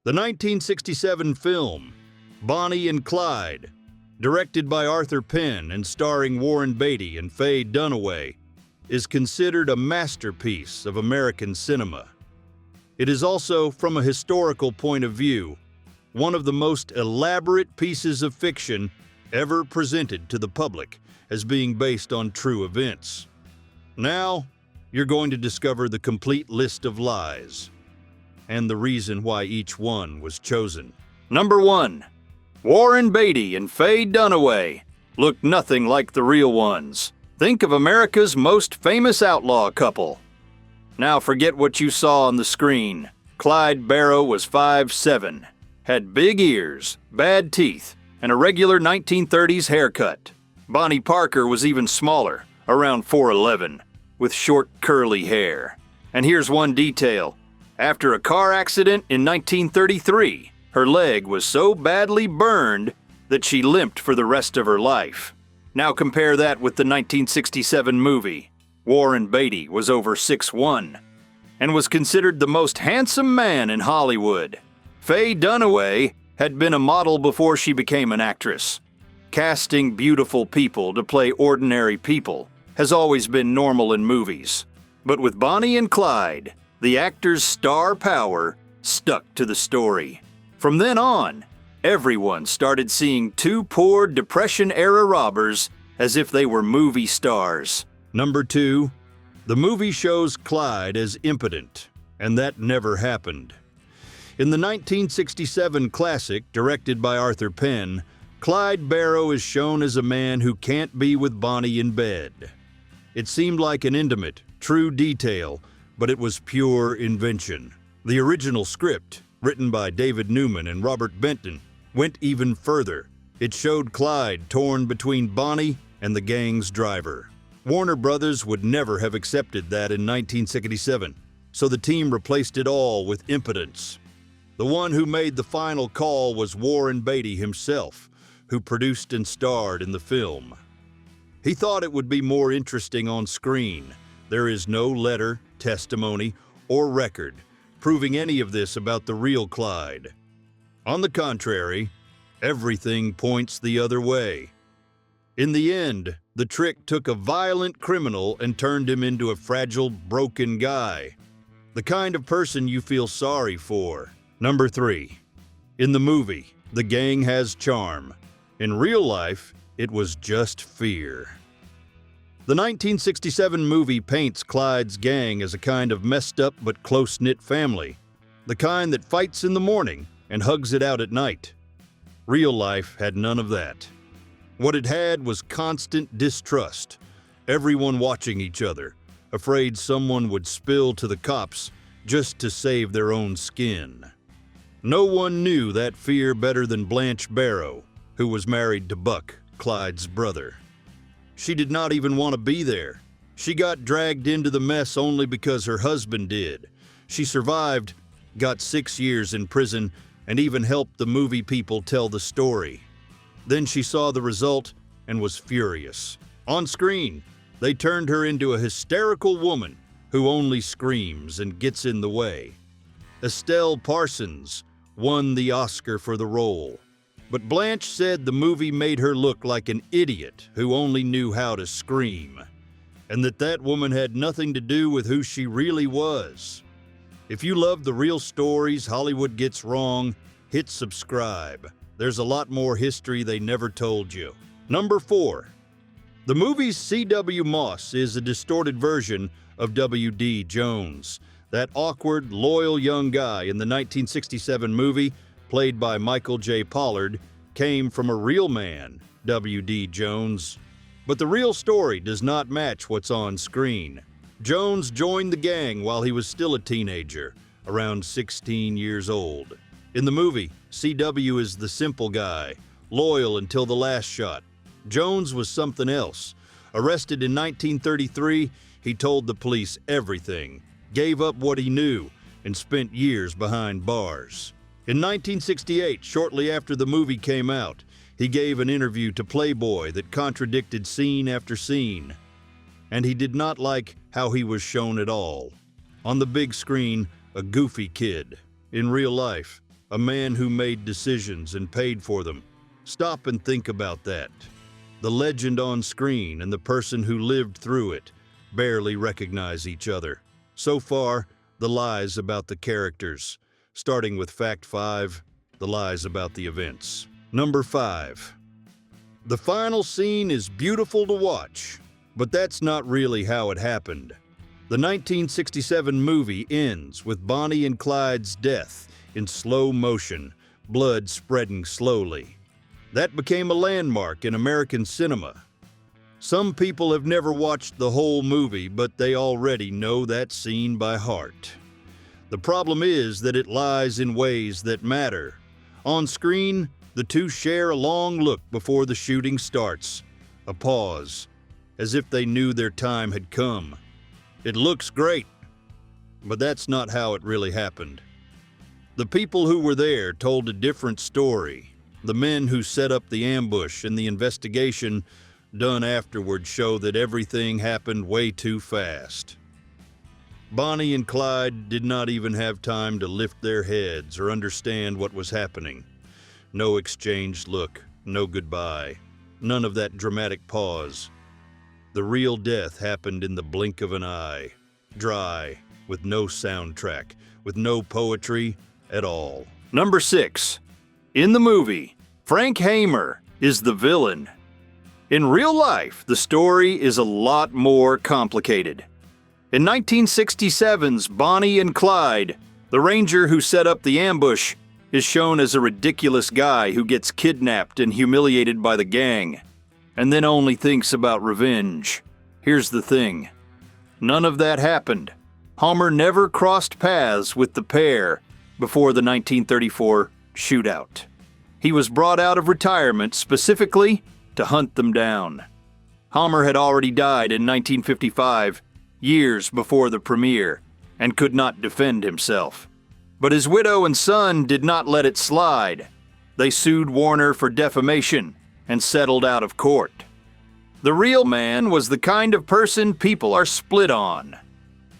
The 1967 film, Bonnie and Clyde, directed by Arthur Penn and starring Warren Beatty and Faye Dunaway, is considered a masterpiece of American cinema. It is also, from a historical point of view, one of the most elaborate pieces of fiction ever presented to the public as being based on true events. Now, you're going to discover the complete list of lies and the reason why each one was chosen. Number 1. Warren Beatty and Faye Dunaway look nothing like the real ones. Think of America's most famous outlaw couple. Now forget what you saw on the screen. Clyde Barrow was 5'7", had big ears, bad teeth, and a regular 1930s haircut. Bonnie Parker was even smaller, around 4'11", with short curly hair. And here's one detail. After a car accident in 1933, her leg was so badly burned that she limped for the rest of her life. Now compare that with the 1967 movie. Warren Beatty was over 6'1", and was considered the most handsome man in Hollywood. Faye Dunaway had been a model before she became an actress. Casting beautiful people to play ordinary people has always been normal in movies. But with Bonnie and Clyde, the actor's star power stuck to the story. From then on, everyone started seeing two poor Depression-era robbers as if they were movie stars. Number 2. The movie shows Clyde as impotent, and that never happened. In the 1967 classic, directed by Arthur Penn, Clyde Barrow is shown as a man who can't be with Bonnie in bed. It seemed like an intimate, true detail, but it was pure invention. The original script, written by David Newman and Robert Benton, went even further. It showed Clyde torn between Bonnie and the gang's driver. Warner Brothers would never have accepted that in 1967, so the team replaced it all with Impotence. The one who made the final call was Warren Beatty himself, who produced and starred in the film. He thought it would be more interesting on screen. There is no letter, testimony, or record proving any of this about the real Clyde. On the contrary, everything points the other way. In the end, the trick took a violent criminal and turned him into a fragile, broken guy. The kind of person you feel sorry for. Number 3. In the movie, the gang has charm. In real life, it was just fear. The 1967 movie paints Clyde's gang as a kind of messed up but close-knit family. The kind that fights in the morning and hugs it out at night. Real life had none of that. What it had was constant distrust, everyone watching each other, afraid someone would spill to the cops just to save their own skin. No one knew that fear better than Blanche Barrow, who was married to Buck, Clyde's brother. She did not even want to be there. She got dragged into the mess only because her husband did. She survived, got 6 years in prison, and even helped the movie people tell the story. Then she saw the result and was furious. On screen, they turned her into a hysterical woman who only screams and gets in the way. Estelle Parsons won the Oscar for the role. But Blanche said the movie made her look like an idiot who only knew how to scream, and that woman had nothing to do with who she really was. If you love the real stories Hollywood gets wrong, hit subscribe. There's a lot more history they never told you. Number 4. The movie's C.W. Moss is a distorted version of W.D. Jones. That awkward, loyal young guy in the 1967 movie, played by Michael J. Pollard, came from a real man, W.D. Jones. But the real story does not match what's on screen. Jones joined the gang while he was still a teenager, around 16 years old. In the movie, C.W. is the simple guy, loyal until the last shot. Jones was something else. Arrested in 1933, he told the police everything, gave up what he knew, and spent years behind bars. In 1968, shortly after the movie came out, he gave an interview to Playboy that contradicted scene after scene. And he did not like how he was shown at all. On the big screen, a goofy kid. In real life, a man who made decisions and paid for them. Stop and think about that. The legend on screen and the person who lived through it barely recognize each other. So far, the lies about the characters, starting with Fact 5, the lies about the events. Number 5. The final scene is beautiful to watch, but that's not really how it happened. The 1967 movie ends with Bonnie and Clyde's death in slow motion, blood spreading slowly. That became a landmark in American cinema. Some people have never watched the whole movie, but they already know that scene by heart. The problem is that it lies in ways that matter. On screen, the two share a long look before the shooting starts, a pause, as if they knew their time had come. It looks great, but that's not how it really happened. The people who were there told a different story. The men who set up the ambush and the investigation done afterward show that everything happened way too fast. Bonnie and Clyde did not even have time to lift their heads or understand what was happening. No exchanged look, no goodbye, none of that dramatic pause. The real death happened in the blink of an eye, dry, with no soundtrack, with no poetry at all. Number 6. In the movie, Frank Hamer is the villain. In real life, the story is a lot more complicated. In 1967's Bonnie and Clyde, the ranger who set up the ambush is shown as a ridiculous guy who gets kidnapped and humiliated by the gang, and then only thinks about revenge. Here's the thing. None of that happened. Hamer never crossed paths with the pair before the 1934 shootout. He was brought out of retirement specifically to hunt them down. Hamer had already died in 1955, years before the premiere, and could not defend himself. But his widow and son did not let it slide. They sued Warner for defamation and settled out of court. The real man was the kind of person people are split on.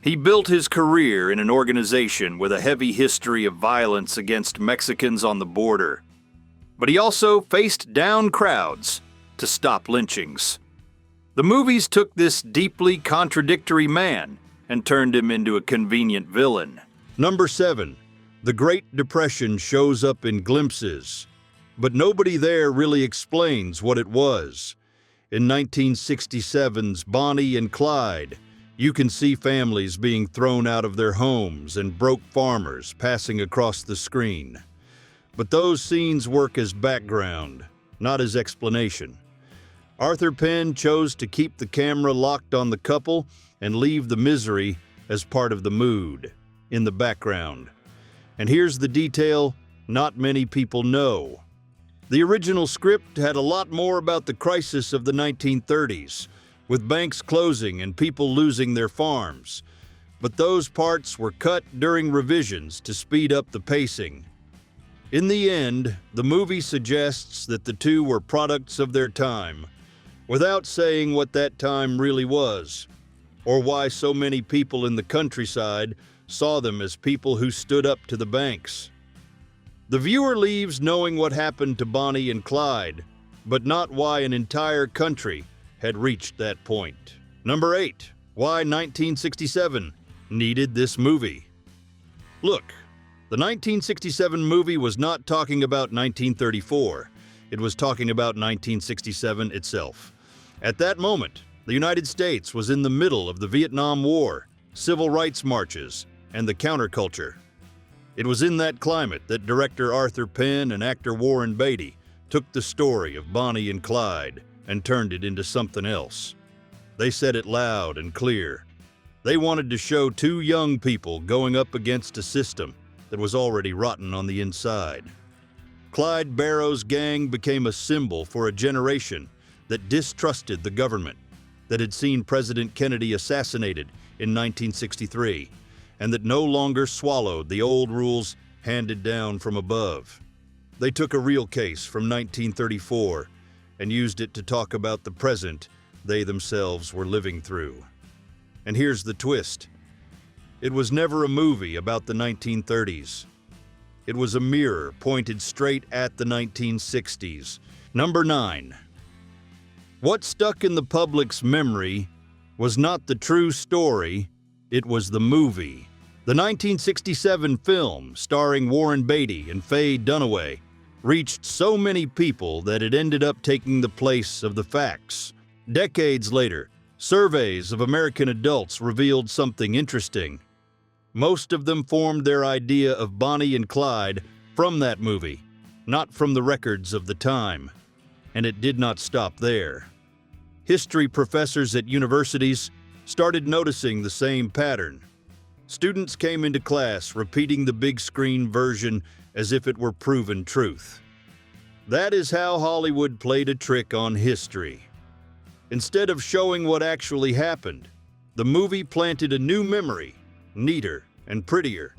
He built his career in an organization with a heavy history of violence against Mexicans on the border. But he also faced down crowds to stop lynchings. The movies took this deeply contradictory man and turned him into a convenient villain. Number 7. The Great Depression shows up in glimpses, but nobody there really explains what it was. In 1967's Bonnie and Clyde, you can see families being thrown out of their homes and broke farmers passing across the screen. But those scenes work as background, not as explanation. Arthur Penn chose to keep the camera locked on the couple and leave the misery as part of the mood, in the background. And here's the detail not many people know. The original script had a lot more about the crisis of the 1930s, with banks closing and people losing their farms. But those parts were cut during revisions to speed up the pacing. In the end, the movie suggests that the two were products of their time, without saying what that time really was, or why so many people in the countryside saw them as people who stood up to the banks. The viewer leaves knowing what happened to Bonnie and Clyde, but not why an entire country had reached that point. Number 8. Why 1967 needed this movie. Look, the 1967 movie was not talking about 1934. It was talking about 1967 itself. At that moment, the United States was in the middle of the Vietnam War, civil rights marches, and the counterculture. It was in that climate that director Arthur Penn and actor Warren Beatty took the story of Bonnie and Clyde and turned it into something else. They said it loud and clear. They wanted to show two young people going up against a system that was already rotten on the inside. Clyde Barrow's gang became a symbol for a generation that distrusted the government, that had seen President Kennedy assassinated in 1963, and that no longer swallowed the old rules handed down from above. They took a real case from 1934 and used it to talk about the present they themselves were living through. And here's the twist. It was never a movie about the 1930s. It was a mirror pointed straight at the 1960s. Number 9. What stuck in the public's memory was not the true story, it was the movie. The 1967 film, starring Warren Beatty and Faye Dunaway, reached so many people that it ended up taking the place of the facts. Decades later, surveys of American adults revealed something interesting. Most of them formed their idea of Bonnie and Clyde from that movie, not from the records of the time. And it did not stop there. History professors at universities started noticing the same pattern. Students came into class repeating the big screen version as if it were proven truth. That is how Hollywood played a trick on history. Instead of showing what actually happened, the movie planted a new memory, neater and prettier,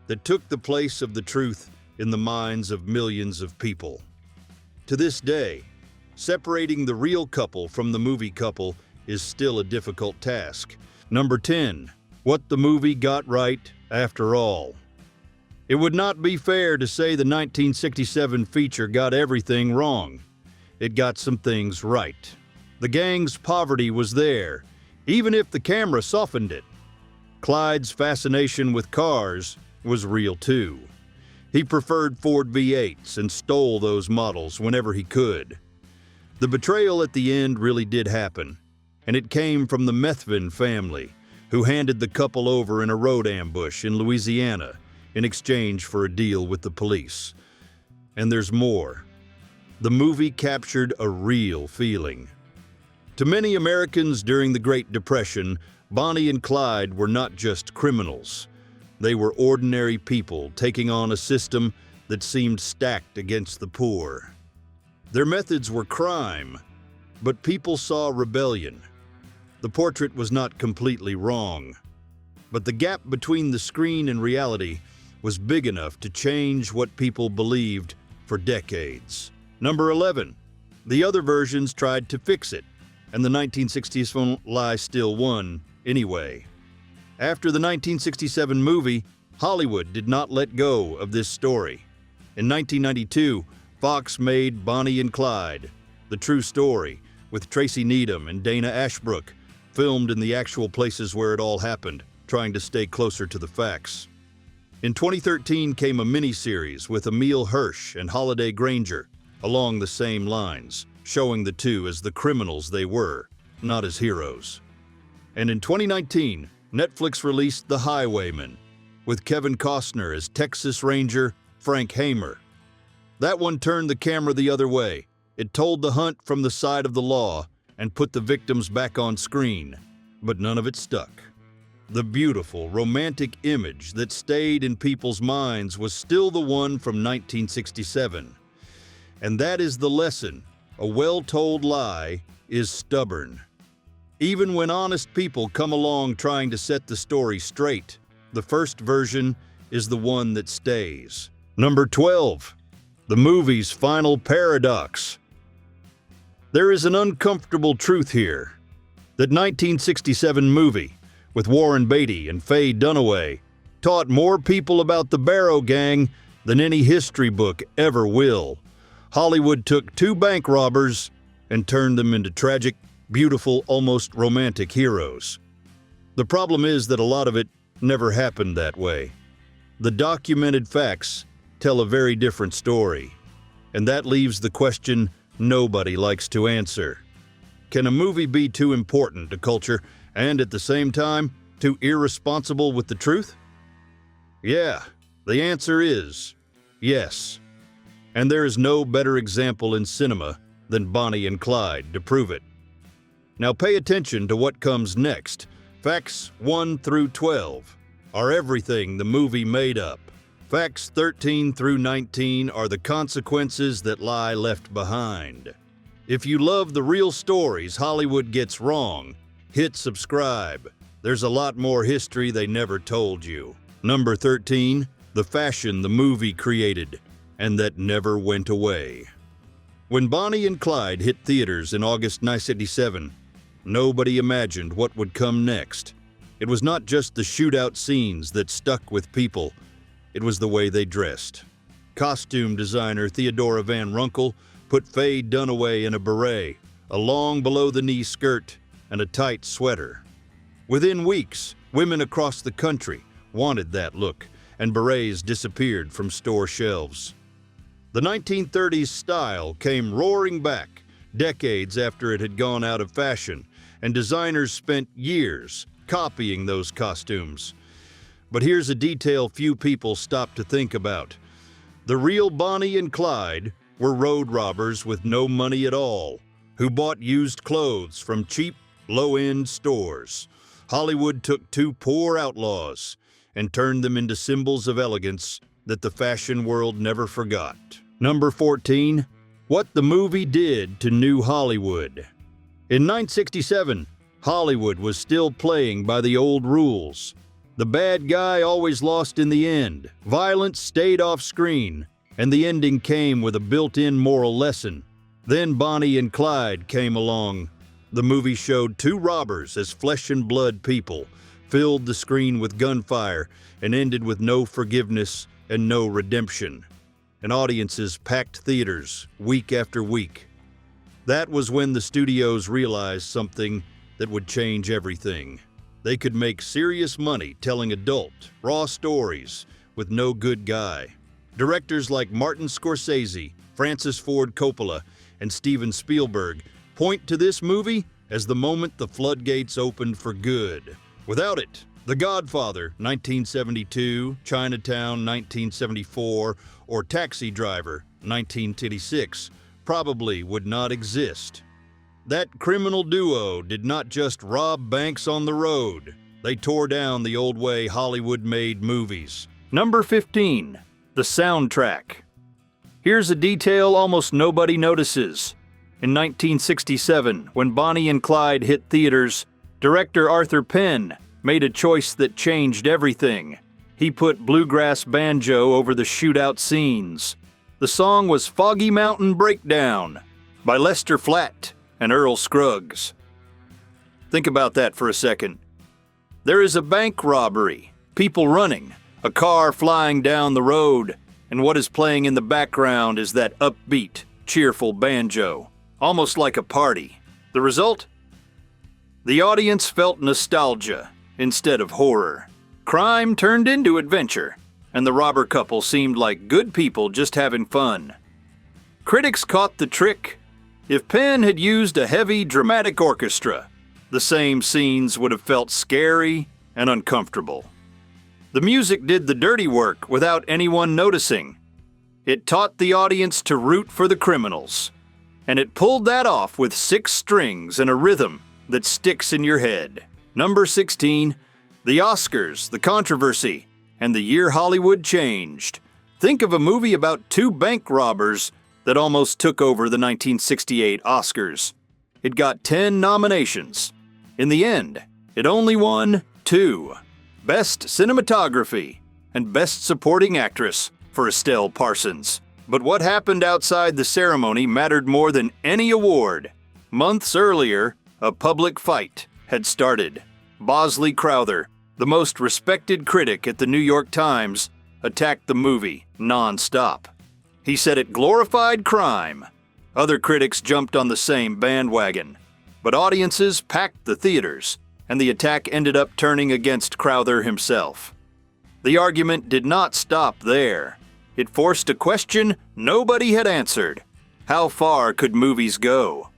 that took the place of the truth in the minds of millions of people. To this day, separating the real couple from the movie couple is still a difficult task. Number 10. What the movie got right after all. It would not be fair to say the 1967 feature got everything wrong. It got some things right. The gang's poverty was there, even if the camera softened it. Clyde's fascination with cars was real too. He preferred Ford V8s and stole those models whenever he could. The betrayal at the end really did happen, and it came from the Methvin family, who handed the couple over in a road ambush in Louisiana in exchange for a deal with the police. And there's more. The movie captured a real feeling. To many Americans during the Great Depression, Bonnie and Clyde were not just criminals. They were ordinary people taking on a system that seemed stacked against the poor. Their methods were crime, but people saw rebellion. The portrait was not completely wrong, but the gap between the screen and reality was big enough to change what people believed for decades. Number 11. The other versions tried to fix it, and the 1960s film lie still won anyway. After the 1967 movie, Hollywood did not let go of this story. In 1992, Fox made Bonnie and Clyde, the true story, with Tracy Needham and Dana Ashbrook, filmed in the actual places where it all happened, trying to stay closer to the facts. In 2013 came a miniseries with Emile Hirsch and Holliday Granger, along the same lines, showing the two as the criminals they were, not as heroes. And in 2019, Netflix released The Highwayman, with Kevin Costner as Texas Ranger Frank Hamer. That one turned the camera the other way. It told the hunt from the side of the law and put the victims back on screen, but none of it stuck. The beautiful, romantic image that stayed in people's minds was still the one from 1967. And that is the lesson. A well-told lie is stubborn. Even when honest people come along trying to set the story straight, the first version is the one that stays. Number 12. The movie's final paradox. There is an uncomfortable truth here. That 1967 movie, with Warren Beatty and Faye Dunaway, taught more people about the Barrow gang than any history book ever will. Hollywood took two bank robbers and turned them into tragic, beautiful, almost romantic heroes. The problem is that a lot of it never happened that way. The documented facts tell a very different story, and that leaves the question nobody likes to answer. Can a movie be too important to culture and at the same time too irresponsible with the truth? Yeah, the answer is yes. And there is no better example in cinema than Bonnie and Clyde to prove it. Now pay attention to what comes next. Facts 1 through 12 are everything the movie made up. Facts 13 through 19 are the consequences that lie left behind. If you love the real stories Hollywood gets wrong, hit subscribe. There's a lot more history they never told you. Number 13, the fashion the movie created, and that never went away. When Bonnie and Clyde hit theaters in August 1987, nobody imagined what would come next. It was not just the shootout scenes that stuck with people, it was the way they dressed. costume designer Theodora Van Runkle put Faye Dunaway in a beret, a long below-the-knee skirt, and a tight sweater. Within weeks, women across the country wanted that look, and berets disappeared from store shelves. The 1930s style came roaring back, decades after it had gone out of fashion, and designers spent years copying those costumes. But here's a detail few people stop to think about. The real Bonnie and Clyde were road robbers with no money at all, who bought used clothes from cheap, low-end stores. Hollywood took two poor outlaws and turned them into symbols of elegance that the fashion world never forgot. Number 14, what the movie did to New Hollywood. In 1967, Hollywood was still playing by the old rules. The bad guy always lost in the end, violence stayed off screen, and the ending came with a built-in moral lesson. Then Bonnie and Clyde came along. The movie showed two robbers as flesh and blood people, filled the screen with gunfire, and ended with no forgiveness and no redemption. And audiences packed theaters week after week. That was when the studios realized something that would change everything. They could make serious money telling adult, raw stories with no good guy. Directors like Martin Scorsese, Francis Ford Coppola, and Steven Spielberg point to this movie as the moment the floodgates opened for good. Without it, The Godfather, 1972, Chinatown, 1974, or Taxi Driver, 1986, probably would not exist. That criminal duo did not just rob banks on the road. They tore down the old way Hollywood made movies. Number 15, the soundtrack. Here's a detail almost nobody notices. In 1967, when Bonnie and Clyde hit theaters, director Arthur Penn made a choice that changed everything. He put bluegrass banjo over the shootout scenes. The song was Foggy Mountain Breakdown by Lester Flatt and Earl Scruggs. Think about that for a second. There is a bank robbery, people running, a car flying down the road, and what is playing in the background is that upbeat, cheerful banjo, almost like a party. The result? The audience felt nostalgia instead of horror. Crime turned into adventure, and the robber couple seemed like good people just having fun. Critics caught the trick. If Penn had used a heavy, dramatic orchestra, the same scenes would have felt scary and uncomfortable. The music did the dirty work without anyone noticing. It taught the audience to root for the criminals, and it pulled that off with 6 strings and a rhythm that sticks in your head. Number 16, the Oscars, the controversy, and the year Hollywood changed. Think of a movie about 2 bank robbers that almost took over the 1968 Oscars. It got 10 nominations. In the end, it only won 2. Best Cinematography and Best Supporting Actress for Estelle Parsons. But what happened outside the ceremony mattered more than any award. Months earlier, a public fight had started. Bosley Crowther, the most respected critic at the New York Times, attacked the movie non-stop. He said it glorified crime. Other critics jumped on the same bandwagon, but audiences packed the theaters, and the attack ended up turning against Crowther himself. The argument did not stop there. It forced a question nobody had answered. How far could movies go?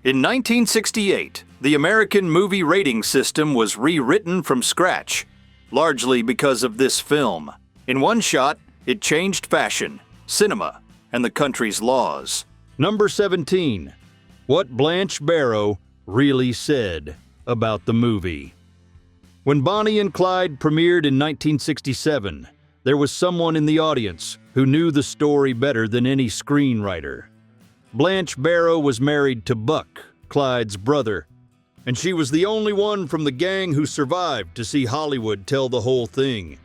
In 1968, the American movie rating system was rewritten from scratch, largely because of this film. In one shot, it changed fashion, cinema, and the country's laws. Number 17. What Blanche Barrow really said about the movie. When Bonnie and Clyde premiered in 1967, there was someone in the audience who knew the story better than any screenwriter. Blanche Barrow was married to Buck, Clyde's brother, and she was the only one from the gang who survived to see Hollywood tell the whole thing.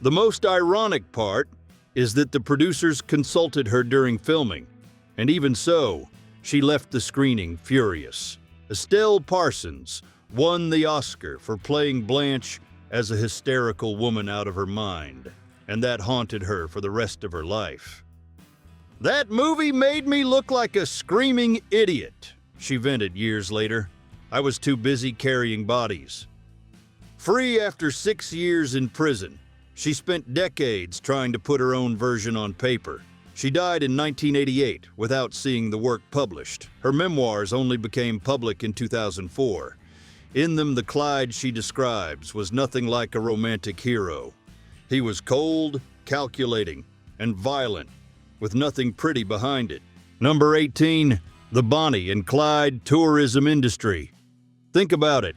The most ironic part is that the producers consulted her during filming, and even so, she left the screening furious. Estelle Parsons won the Oscar for playing Blanche as a hysterical woman out of her mind. and that haunted her for the rest of her life. "That movie made me look like a screaming idiot," she vented years later. "I was too busy carrying bodies." Free after 6 years in prison, she spent decades trying to put her own version on paper. She died in 1988 without seeing the work published. Her memoirs only became public in 2004. In them, the Clyde she describes was nothing like a romantic hero. He was cold, calculating, and violent, with nothing pretty behind it. Number 18, the Bonnie and Clyde tourism industry. Think about it.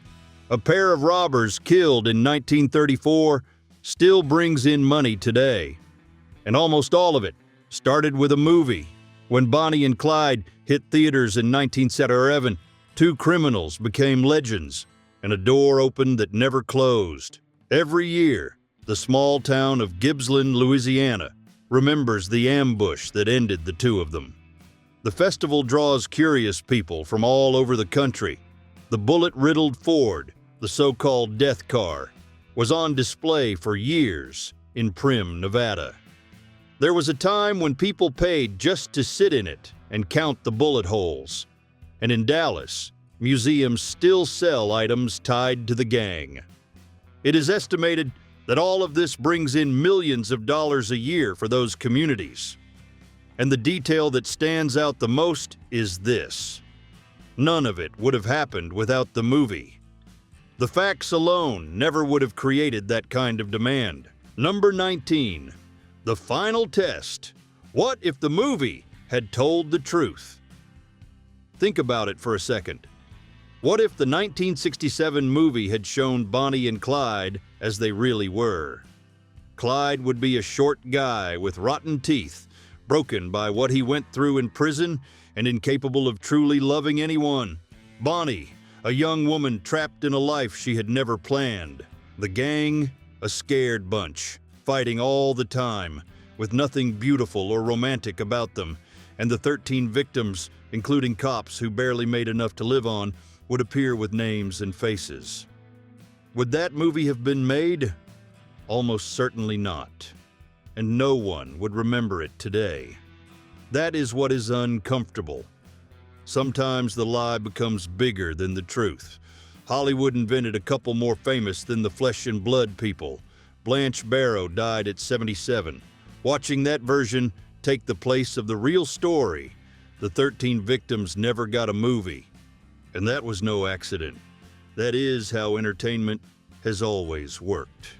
A pair of robbers killed in 1934 still brings in money today. And almost all of it started with a movie. When Bonnie and Clyde hit theaters in 1977, two criminals became legends, and a door opened that never closed. Every year, the small town of Gibbsland, Louisiana, remembers the ambush that ended the two of them. The festival draws curious people from all over the country. The bullet-riddled Ford, the so-called death car, was on display for years in Primm, Nevada. There was a time when people paid just to sit in it and count the bullet holes. And in Dallas, museums still sell items tied to the gang. It is estimated that all of this brings in millions of dollars a year for those communities. And the detail that stands out the most is this: none of it would have happened without the movie. The facts alone never would have created that kind of demand. Number 19. The final test. What if the movie had told the truth? Think about it for a second. What if the 1967 movie had shown Bonnie and Clyde as they really were? Clyde would be a short guy with rotten teeth, broken by what he went through in prison and incapable of truly loving anyone. Bonnie, a young woman trapped in a life she had never planned. The gang, a scared bunch, fighting all the time, with nothing beautiful or romantic about them. And the 13 victims, including cops who barely made enough to live on, would appear with names and faces. Would that movie have been made? Almost certainly not. And no one would remember it today. That is what is uncomfortable. Sometimes the lie becomes bigger than the truth. Hollywood invented a couple more famous than the flesh and blood people. Blanche Barrow died at 77. Watching that version take the place of the real story, the 13 victims never got a movie. And that was no accident. That is how entertainment has always worked.